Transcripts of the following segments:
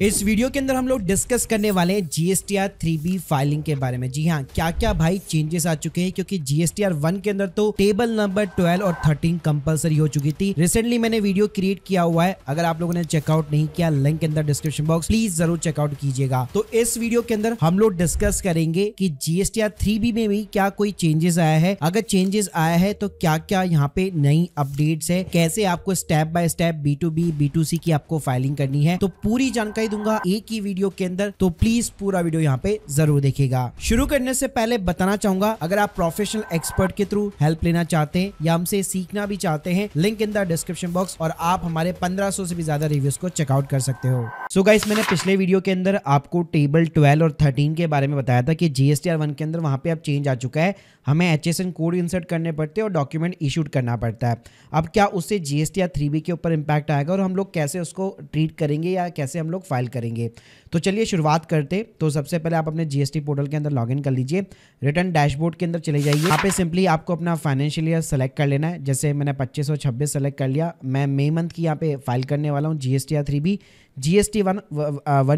इस वीडियो के अंदर हम लोग डिस्कस करने वाले हैं जीएसटीआर 3B फाइलिंग के बारे में। जी हाँ, क्या क्या भाई चेंजेस आ चुके हैं, क्योंकि जीएसटीआर 1 के अंदर तो टेबल नंबर 12 और 13 कंपलसरी हो चुकी थी। रिसेंटली मैंने वीडियो क्रिएट किया हुआ है, अगर आप लोगों ने चेकआउट नहीं किया लिंक के अंदर डिस्क्रिप्शन बॉक्स, प्लीज जरूर चेकआउट कीजिएगा। तो इस वीडियो के अंदर हम लोग डिस्कस करेंगे कि जीएसटीआर 3B में भी क्या कोई चेंजेस आया है, अगर चेंजेस आया है तो क्या क्या यहाँ पे नई अपडेट्स है, कैसे आपको step by step B2B B2C की आपको फाइलिंग करनी है। तो पूरी जानकारी दूंगा एक ही वीडियो के अंदर, तो प्लीज पूरा वीडियो यहाँ पे जरूर देखिएगा। शुरू करने से पहले बताना चाहूंगा, अगर आप प्रोफेशनल एक्सपर्ट के थ्रू हेल्प लेना चाहते हैं या हमसे सीखना भी चाहते हैं, link in the description box, और आप हमारे 1500 से भी ज्यादा रिव्यूज को चेकआउट कर सकते हो। सो गाइस, मैंने पिछले वीडियो के अंदर आपको टेबल 12 और 13 के बारे में बताया था कि जीएसटीआर 1 के अंदर वहां पे अब चेंज आ चुका है, हमें HSN कोड इंसर्ट करने पड़ते हैं और डॉक्यूमेंट इशूड करना पड़ता है। अब क्या उससे जीएसटीआर 3B के ऊपर इंपैक्ट आएगा और हम लोग कैसे उसको ट्रीट करेंगे या कैसे हम लोग फाइल करेंगे। तो चलिए शुरुआत करते। तो सबसे पहले आप अपने जीएसटी पोर्टल के अंदर लॉगिन कर लीजिए, रिटर्न डैशबोर्ड के अंदर चले जाइए। यहाँ पे सिंपली आपको अपना फाइनेंशियल ईयर सेलेक्ट कर लेना है। जैसे मैंने 2526 सेलेक्ट कर लिया, मैं मई मंथ की यहाँ पे फाइल करने वाला हूँ जीएसटीआर 3B। GST1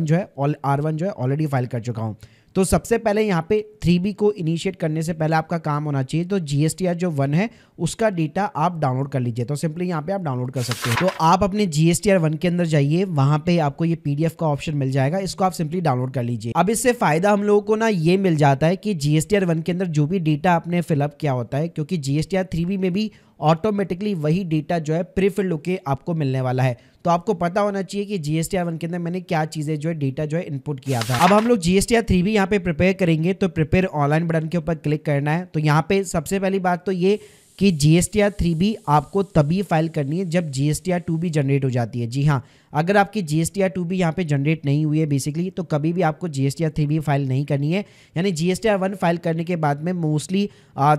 जो है R1 जो है ऑलरेडी फाइल कर चुका हूँ। तो सबसे पहले यहाँ पे 3B को इनिशिएट करने से पहले आपका काम होना चाहिए, तो जीएसटीआर जो 1 है उसका डेटा आप डाउनलोड कर लीजिए। तो सिंपली यहाँ पे आप डाउनलोड कर सकते हो। तो आप अपने जीएसटीआर 1 के अंदर जाइए, वहां पे आपको ये PDF का ऑप्शन मिल जाएगा, इसको आप सिंपली डाउनलोड कर लीजिए। अब इससे फायदा हम लोगों को ना ये मिल जाता है कि जीएसटीआर 1 के अंदर जो भी डेटा आपने फिलअप किया होता है, क्योंकि जीएसटीआर 3B में भी ऑटोमेटिकली वही डेटा जो है प्रीफिल्ड होके आपको मिलने वाला है। तो आपको पता होना चाहिए कि जीएसटीआर 1 के अंदर मैंने क्या चीजें जो है डेटा जो है इनपुट किया था। अब हम लोग जीएसटीआर 3B यहाँ पे प्रिपेयर करेंगे, तो प्रिपेयर ऑनलाइन बटन के ऊपर क्लिक करना है। तो यहाँ पे सबसे पहली बात तो ये कि जीएसटीआर 3B आपको तभी फाइल करनी है जब जीएसटीआर 2B जनरेट हो जाती है। जी हाँ, अगर आपकी जीएसटीआर 2B यहाँ पे जनरेट नहीं हुई है बेसिकली, तो कभी भी आपको जीएसटीआर 3B फाइल नहीं करनी है। यानी जीएसटीआर 1 फाइल करने के बाद में मोस्टली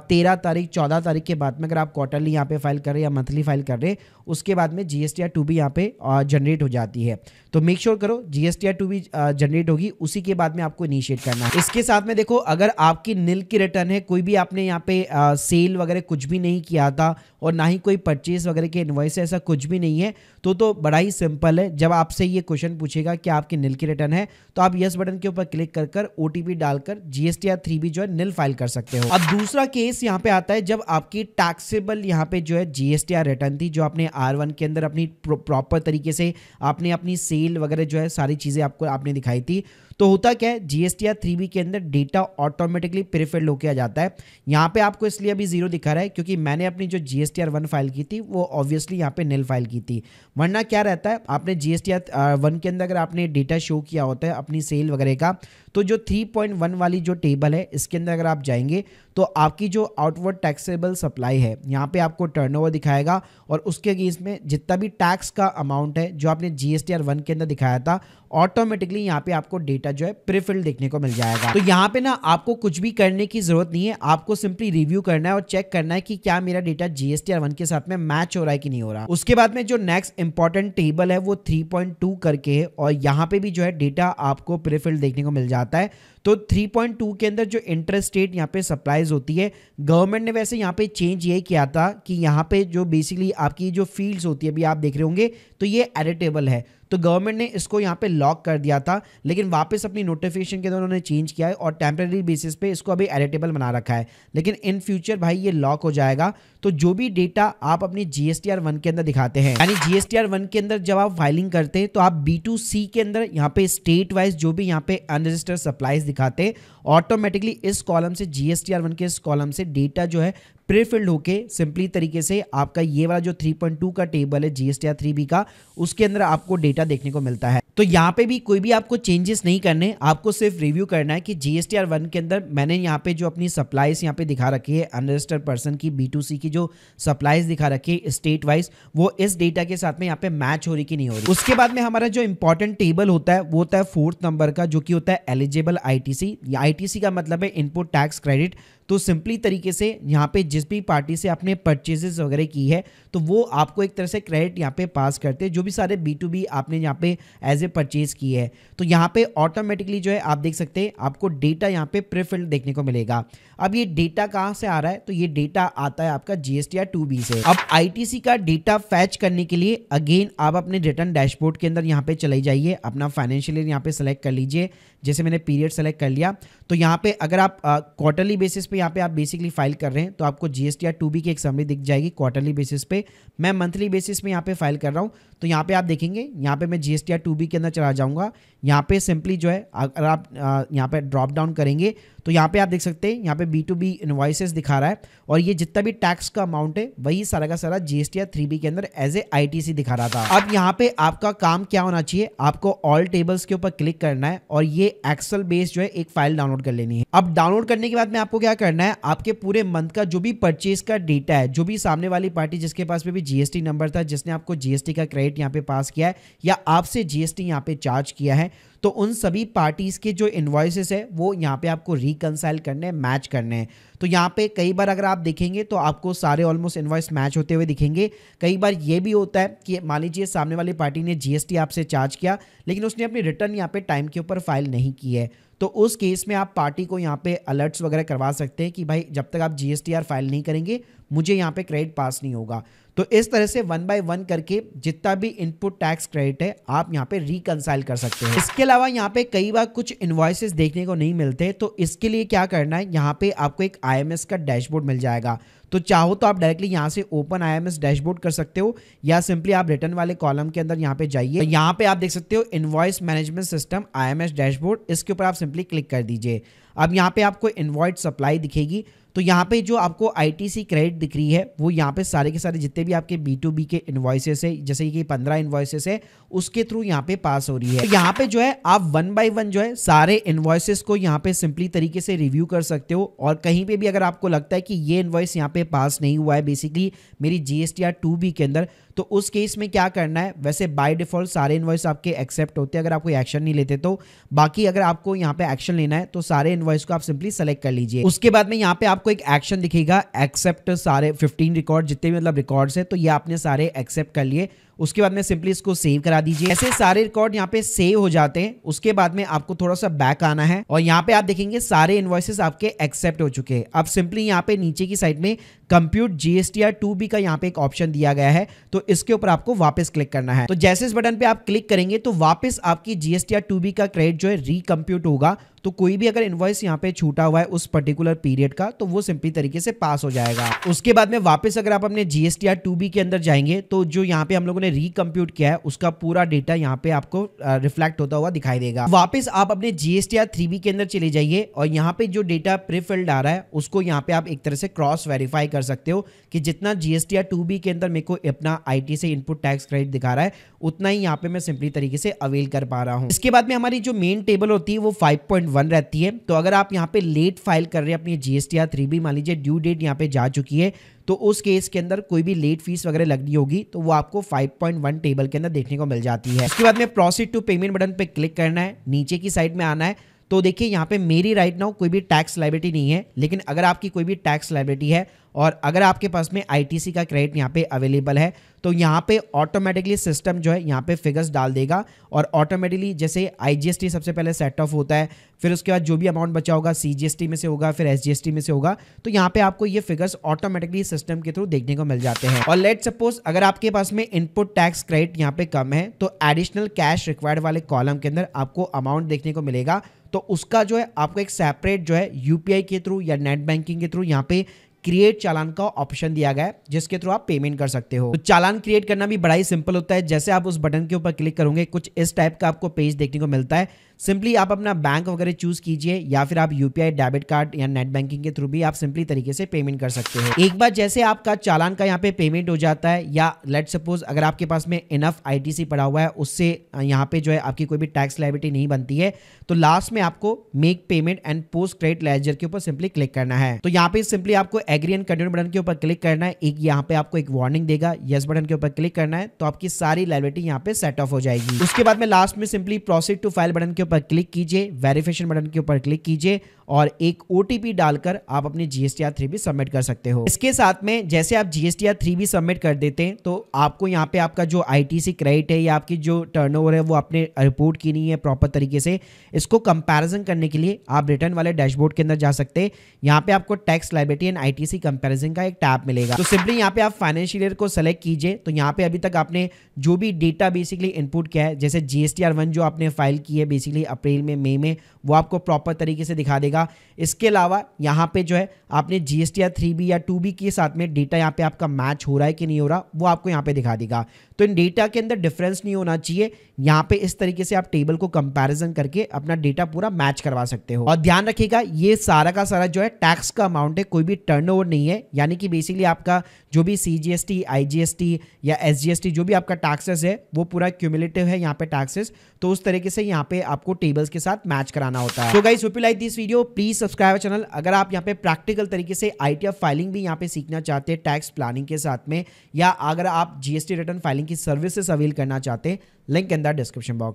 13 तारीख 14 तारीख के बाद में, अगर आप क्वार्टरली यहाँ पे फाइल कर रहे हैं या मंथली फाइल कर रहे हैं, उसके बाद में जीएसटीआर 2B यहाँ पे जनरेट हो जाती है। तो मेक श्योर करो जीएसटीआर 2B जनरेट होगी, उसी के बाद में आपको इनिशिएट करना है। इसके साथ में देखो, अगर आपकी नील की रिटर्न है, कोई भी आपने यहाँ पे सेल वगैरह कुछ भी नहीं किया था और ना ही कोई परचेज वगैरह के इनवॉइस, ऐसा कुछ भी नहीं है, तो बड़ा ही सिंपल है। जब आपसे ये क्वेश्चन पूछेगा कि आपकी नील की रिटर्न है, तो आप यस बटन के ऊपर क्लिक कर OTP डालकर जीएसटीआर 3B जो है नील फाइल कर सकते हो। अब दूसरा केस यहाँ पे आता है, जब आपकी टैक्सेबल यहाँ पे जो है जीएसटीआर रिटर्न थी, जो आपने R1 के अंदर अपनी प्रॉपर तरीके से आपने अपनी सेल वगैरह जो है सारी चीजें आपको आपने दिखाई थी। तो होता क्या है, जीएसटीआर 3B के अंदर डेटा ऑटोमेटिकली प्रीफिल्ड होके आ जाता है। यहाँ पे आपको इसलिए अभी 0 दिखा रहा है क्योंकि मैंने अपनी जो जीएसटीआर 1 फाइल की थी वो ऑब्वियसली यहाँ पे नील फाइल की थी। वरना क्या रहता है, आपने जीएसटीआर 1 के अंदर अगर आपने डेटा शो किया होता है अपनी सेल वगैरह का, तो जो 3.1 वाली जो टेबल है इसके अंदर अगर आप जाएंगे तो आपकी जो आउटवर्ड टैक्सेबल सप्लाई है, यहाँ पे आपको टर्नओवर दिखाएगा और उसके अगेंस्ट में जितना भी टैक्स का अमाउंट है जो आपने जीएसटीआर 1 के अंदर दिखाया था, ऑटोमेटिकली यहाँ पे आपको डेटा जो है प्रीफिल्ड देखने को मिल जाएगा। तो यहाँ पे ना आपको कुछ भी करने की जरूरत नहीं है, आपको सिंपली रिव्यू करना है और चेक करना है कि क्या मेरा डेटा जीएसटीआर 1 के साथ में मैच हो रहा है कि नहीं हो रहा। उसके बाद में जो नेक्स्ट इंपॉर्टेंट टेबल है वो 3.2 करके है, और यहाँ पे भी जो है डेटा आपको प्रीफिल्ड देखने को मिल जाता है। तो 3.2 के अंदर जो इंटरस्टेट यहाँ पे सप्लाईज होती है, गवर्नमेंट ने वैसे यहाँ पे चेंज ये किया था कि यहाँ पे जो बेसिकली आपकी जो फील्ड्स होती है, अभी आप देख रहे होंगे तो ये एडिटेबल है, तो गवर्नमेंट ने इसको यहाँ पे लॉक कर दिया था, लेकिन वापस अपनी नोटिफिकेशन के दौरान उन्होंने चेंज किया है और टेम्परेरी बेसिस पे इसको अभी एडिटेबल बना रखा है। लेकिन इन फ्यूचर भाई ये लॉक हो जाएगा। तो जो भी डेटा आप अपनी जीएसटीआर 1 के अंदर दिखाते हैं, यानी जीएसटीआर 1 के अंदर जब आप फाइलिंग करते हैं, तो आप B2C के अंदर यहाँ पे स्टेट वाइज जो भी यहाँ पे अनरजिस्टर्ड सप्लाईज दिखाते हैं, ऑटोमेटिकली इस कॉलम से जीएसटीआर 1 के इस कॉलम से डेटा जो है प्रीफिल्ड होके सिंपली तरीके से आपका ये वाला जो 3.2 का टेबल है जीएसटीआर 3B का, उसके अंदर आपको डेटा देखने को मिलता है। तो यहाँ पे भी कोई भी आपको चेंजेस नहीं करने, आपको सिर्फ रिव्यू करना है कि जीएसटीआर 1 के अंदर मैंने यहाँ पे जो अपनी सप्लाईज यहाँ पे दिखा रखी है, अनरजिस्टर्ड पर्सन की B2C की जो सप्लाईज दिखा रखी है स्टेट वाइज, वो इस डेटा के साथ में यहाँ पे मैच हो रही कि नहीं हो रही। उसके बाद में हमारा जो इंपॉर्टेंट टेबल होता है वो होता है 4th नंबर का, जो कि होता है एलिजिबल ITC। ITC का मतलब है इनपुट टैक्स क्रेडिट। तो सिंपली तरीके से यहाँ पे जिस भी पार्टी से आपने परचेजेस वगैरह की है तो वो आपको एक तरह से क्रेडिट यहाँ पे पास करते हैं, जो भी सारे B2B आपने यहाँ पे एज ए परचेज की है। तो यहाँ पे ऑटोमेटिकली जो है आप देख सकते हैं आपको डेटा यहाँ पे प्रीफिल्ड देखने को मिलेगा। अब ये डेटा कहाँ से आ रहा है, तो ये डेटा आता है आपका GSTR 2B से। अब ITC का डेटा फैच करने के लिए अगेन आप अपने रिटर्न डैशबोर्ड के अंदर यहाँ पे चले जाइए, अपना फाइनेंशियल ईयर यहाँ पे सेलेक्ट कर लीजिए। जैसे मैंने पीरियड सेलेक्ट कर लिया, तो यहाँ पे अगर आप क्वार्टरली बेसिस पे यहाँ पे आप बेसिकली फाइल कर रहे हैं तो आपको GSTR 2B की एक समरी दिख जाएगी क्वार्टरली बेसिस पे। मैं मंथली बेसिस पे यहाँ पे फाइल कर रहा हूँ, तो यहाँ पे आप देखेंगे यहाँ पे मैं GSTR 2B के अंदर चला जाऊँगा। यहाँ पे सिंपली जो है अगर आप यहाँ पे ड्रॉप डाउन करेंगे तो यहाँ पे आप देख सकते हैं यहाँ पे B2B इनवॉइसेस दिखा रहा है और ये जितना भी टैक्स का अमाउंट है वही सारा का सारा GSTR 3B के अंदर एज ए ITC दिखा रहा था। अब यहाँ पे आपका काम क्या होना चाहिए, आपको ऑल टेबल्स के ऊपर क्लिक करना है और ये एक्सेल बेस जो है एक फाइल डाउनलोड कर लेनी है। अब डाउनलोड करने के बाद में आपको क्या करना है, आपके पूरे मंथ का जो भी परचेज का डेटा है, जो भी सामने वाली पार्टी जिसके पास में भी GST नंबर था, जिसने आपको GST का क्रेडिट यहाँ पे पास किया है या आपसे GST यहाँ पे चार्ज किया है, तो उन सभी पार्टीज के जो इनवॉइसेस है वो यहाँ पे आपको रिकंसाइल करने हैं, मैच करने हैं। तो यहाँ पे कई बार अगर आप देखेंगे तो आपको सारे ऑलमोस्ट इनवॉइस मैच होते हुए दिखेंगे। कई बार ये भी होता है कि मान लीजिए सामने वाली पार्टी ने GST आपसे चार्ज किया लेकिन उसने अपनी रिटर्न यहाँ पे टाइम के ऊपर फाइल नहीं की है, तो उस केस में आप पार्टी को यहाँ पे अलर्ट्स वगैरह करवा सकते हैं कि भाई जब तक आप GSTR फाइल नहीं करेंगे मुझे यहाँ पे क्रेडिट पास नहीं होगा। तो इस तरह से 1 बाय 1 करके जितना भी इनपुट टैक्स क्रेडिट है आप यहाँ पे रिकंसाइल कर सकते हैं। इसके अलावा यहाँ पे कई बार कुछ इनवॉइसेस देखने को नहीं मिलते, तो इसके लिए क्या करना है, यहाँ पे आपको एक IMS का डैशबोर्ड मिल जाएगा। तो चाहो तो आप डायरेक्टली यहाँ से ओपन IMS डैशबोर्ड कर सकते हो या सिंपली आप रिटर्न वाले कॉलम के अंदर यहाँ पे जाइए। तो यहाँ पे आप देख सकते हो invoice management system IMS dashboard, इसके ऊपर आप सिंपली क्लिक कर दीजिए। अब यहाँ पे आपको इनवॉइस सप्लाई दिखेगी, तो यहाँ पे जो आपको ITC क्रेडिट दिख रही है वो यहाँ पे सारे के सारे जितने भी आपके B2B के इनवॉइसेस है, जैसे कि 15 इनवॉइसेस है, उसके थ्रू यहाँ पे पास हो रही है। तो यहाँ पे जो है आप 1 बाय 1 जो है सारे इनवॉइसेस को यहाँ पे सिंपली तरीके से रिव्यू कर सकते हो। और कहीं पे भी अगर आपको लगता है कि ये इनवॉइस यहाँ पे पास नहीं हुआ है बेसिकली मेरी GSTR 2B के अंदर, तो उस केस में क्या करना है, वैसे बाय डिफॉल्ट सारे इनवॉइस आपके एक्सेप्ट होते हैं अगर आप कोई एक्शन नहीं लेते तो। बाकी अगर आपको यहाँ पे एक्शन लेना है तो सारे इनवॉइस को आप सिंपली सेलेक्ट कर लीजिए। उसके बाद में यहाँ पे आपको एक एक्शन दिखेगा, एक्सेप्ट सारे 15 रिकॉर्ड जितने भी मतलब रिकॉर्ड्स है, तो ये आपने सारे एक्सेप्ट कर लिए। उसके बाद में सिंपली इसको सेव करा दीजिए। ऐसे सारे रिकॉर्ड यहाँ पे सेव हो जाते हैं। उसके बाद में आपको थोड़ा सा बैक आना है और यहाँ पे आप देखेंगे सारे इनवॉइसेस आपके एक्सेप्ट हो चुके हैं। अब सिंपली यहाँ पे नीचे की साइड में कंप्यूट GSTR 2B का यहाँ पे एक ऑप्शन दिया गया है, तो इसके ऊपर आपको वापस क्लिक करना है। तो जैसे इस बटन पे आप क्लिक करेंगे तो वापस आपकी GSTR 2B का क्रेडिट जो है रिकम्प्यूट होगा। तो कोई भी अगर इनवॉइस यहाँ पे छूटा हुआ है उस पर्टिकुलर पीरियड का तो वो सिंपली तरीके से पास हो जाएगा। उसके बाद में वापस अगर आप अपने GSTR 2B के अंदर जाएंगे तो जो यहाँ पे हम लोगों ने रिकम्प्यूट किया है उसका पूरा डेटा यहाँ पे आपको रिफ्लेक्ट होता हुआ दिखाई देगा। वापस आप अपने GSTR 3B के अंदर चले जाइए और यहाँ पे जो डेटा प्रीफिल्ड आ रहा है उसको यहाँ पे आप एक तरह से क्रॉस वेरीफाई कर सकते हो कि जितना GSTR 2B के अंदर मेरे को अपना IT से इनपुट टैक्स क्रेडिट दिखा रहा है उतना ही यहाँ पे मैं सिंपली तरीके से अवेल कर पा रहा हूँ। इसके बाद में हमारी जो मेन टेबल होती है वो 5.1 रहती है। तो अगर आप यहाँ पे लेट फाइल कर रहे हैं अपनी GSTR 3B, मान लीजिए ड्यू डेट यहाँ पे जा चुकी है, तो उस केस के अंदर कोई भी लेट फीस वगैरह लगनी होगी तो वो आपको 5.1 टेबल के अंदर देखने को मिल जाती है। उसके बाद में प्रोसीड टू पेमेंट बटन पे क्लिक करना है, नीचे की साइड में आना है। तो देखिए यहाँ पे मेरी राइट नाउ कोई भी टैक्स लायबिलिटी नहीं है, लेकिन अगर आपकी कोई भी टैक्स लायबिलिटी है और अगर आपके पास में ITC का क्रेडिट यहाँ पे अवेलेबल है तो यहाँ पे ऑटोमेटिकली सिस्टम जो है यहाँ पे फिगर्स डाल देगा और ऑटोमेटिकली जैसे IGST सबसे पहले सेट ऑफ होता है, फिर उसके बाद जो भी अमाउंट बचा होगा CGST में से होगा, फिर SGST में से होगा, तो यहाँ पे आपको ये फिगर्स ऑटोमेटिकली सिस्टम के थ्रू देखने को मिल जाते हैं। और लेट सपोज अगर आपके पास में इनपुट टैक्स क्रेडिट यहाँ पे कम है तो एडिशनल कैश रिक्वायर्ड वाले कॉलम के अंदर आपको अमाउंट देखने को मिलेगा। तो उसका जो है आपको एक सेपरेट जो है UPI के थ्रू या नेट बैंकिंग के थ्रू यहाँ पे क्रिएट चालान का ऑप्शन दिया गया है जिसके थ्रू आप पेमेंट कर सकते हो। तो चालान क्रिएट करना भी बड़ा ही सिंपल होता है। जैसे आप उस बटन के ऊपर क्लिक करोगे कुछ इस टाइप का आपको पेज देखने को मिलता है। सिंपली आप अपना बैंक वगैरह चूज कीजिए या फिर आप UPI डेबिट कार्ड या नेट बैंकिंग के थ्रू भी आप सिंपली तरीके से पेमेंट कर सकते हो। एक बार जैसे आपका चालान का यहाँ पे पेमेंट हो जाता है या लेट सपोज अगर आपके पास में इनफ ITC पड़ा हुआ है उससे यहाँ पे जो है आपकी कोई भी टैक्स लायबिलिटी नहीं बनती है, तो लास्ट में आपको make payment and post credit ledger के ऊपर सिंपली क्लिक करना है। तो यहाँ पे सिंपली आपको एग्री एंड कंटिन्यू बटन के ऊपर क्लिक करना है। एक यहाँ पे आपको एक वार्निंग देगा, यस बटन के ऊपर क्लिक करना है तो आपकी सारी लायबिलिटी यहाँ पे सेट ऑफ हो जाएगी। उसके बाद में लास्ट में simply proceed to file button के ऊपर क्लिक कीजिए, वेरिफिकेशन बटन के ऊपर क्लिक कीजिए और एक OTP डालकर आप अपनी GSTR 3B सबमिट कर सकते हो। इसके साथ में जैसे आप GSTR 3B सबमिट कर देते हैं तो आपको यहाँ पे आपका जो ITC क्रेडिट है या आपकी जो टर्नओवर है वो आपने रिपोर्ट की नहीं है प्रॉपर तरीके से, इसको कंपैरिजन करने के लिए आप रिटर्न वाले डैशबोर्ड के अंदर जा सकते हैं। यहाँ पे आपको tax liability and ITC comparison का एक टैब मिलेगा। तो सिंपली यहाँ पे आप फाइनेंशियल ईयर को सेलेक्ट कीजिए। तो यहाँ पे अभी तक आपने जो भी डेटा बेसिकली इनपुट किया है, जैसे GSTR 1 जो आपने फाइल की है बेसिकली अप्रैल में, मई में, वो आपको प्रॉपर तरीके से दिखा देगा। इसके अलावा यहाँ पे जो है आपने GSTR 3B या 2B के साथ में डेटा यहाँ पे आपका मैच हो रहा है कि नहीं हो रहा, वो आपको यहाँ पे दिखा देगा। तो इन डेटा के अंदर डिफरेंस नहीं होना चाहिए। यहाँ पे इस तरीके से आप टेबल को कंपैरिजन करके अपना डेटा पूरा मैच करवा सकते हो। और ध्यान रखिएगा ये सारा का सारा जो है टैक्स का अमाउंट है, कोई भी टर्नओवर नहीं है। यानी कि बेसिकली आपका जो भी CGST, IGST या SGST जो भी आपका टैक्सेस है वो पूरा क्यूमुलेटिव है यहाँ पे टैक्सेस। तो उस तरीके से यहाँ पे आपको टेबल्स के साथ मैच कराना होता है। तो guys hope you like this video, please subscribe channel. अगर आप यहाँ पे प्रैक्टिकल तरीके से ITR फाइलिंग भी यहाँ पे सीखना चाहते हैं टैक्स प्लानिंग के साथ में, या अगर आप GST रिटर्न फाइलिंग की सर्विसेज अवेल करना चाहते हैं, link in the description box.